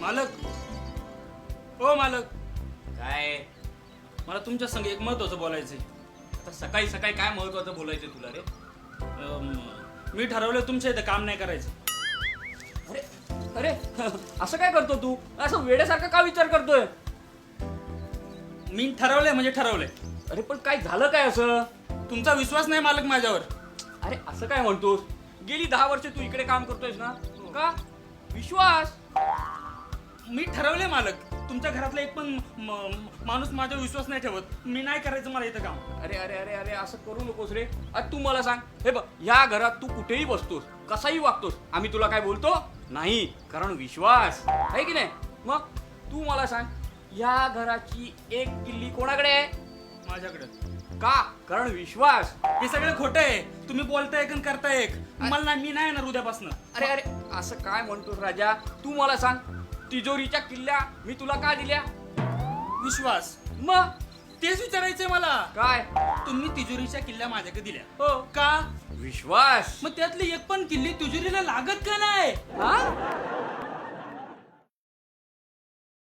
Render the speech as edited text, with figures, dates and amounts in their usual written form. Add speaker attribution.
Speaker 1: मालक, ओ मालक,
Speaker 2: काय
Speaker 1: मला तुमच्या संग एक महत्वाचं बोलायचंय.
Speaker 2: आता सकाळी सकाळी काय महत्वाचं बोलायचं तुला रे?
Speaker 1: मी ठरवलं तुमच्या इथं काम नाही करायचं.
Speaker 2: अरे अरे असं काय करतो तू? असं वेड्यासारखा का विचार करतोय?
Speaker 1: मी ठरवलंय म्हणजे ठरवलंय.
Speaker 2: अरे पण काय झालं काय असं?
Speaker 1: तुमचा विश्वास नाही मालक माझ्यावर.
Speaker 2: अरे असं काय म्हणतोस? गेली 10 वर्ष तू इकडे काम करतोयस ना, का विश्वास?
Speaker 1: मी ठरवलंय मालक, तुमच्या घरातला एक पण माणूस माझ्यावर विश्वास नाही ठेवत. मी नाही करायचं मला इथं काम.
Speaker 2: अरे अरे अरे अरे असं करू नकोस रे. आज तू मला सांग, हे बघ, या घरात तू कुठेही बसतोस, कसाही वागतोस, आम्ही तुला काय बोलतो नाही, कारण विश्वास आहे की नाही. मग तू मला सांग, या घराची एक किल्ली कोणाकडे आहे?
Speaker 1: माझ्याकडे.
Speaker 2: का? कारण विश्वास.
Speaker 1: हे सगळं खोटं आहे. तुम्ही बोलताय एक आणि करताय एक. मला नाही, मी नाही येणार उद्यापासून.
Speaker 2: अरे अरे असं काय म्हणतोस राजा? तू मला सांग, तिजोरीच्या किल्ल्या मी तुला का दिल्या?
Speaker 1: विश्वास.
Speaker 2: मग
Speaker 1: तेच विचारायचंय मला.
Speaker 2: काय?
Speaker 1: तुम्ही तिजोरीच्या किल्ल्या माझ्याकडे दिल्या
Speaker 2: हो,
Speaker 1: का?
Speaker 2: विश्वास.
Speaker 1: मग त्यातली एक पण किल्ली तिजोरीला लागत का नाही?
Speaker 2: हा?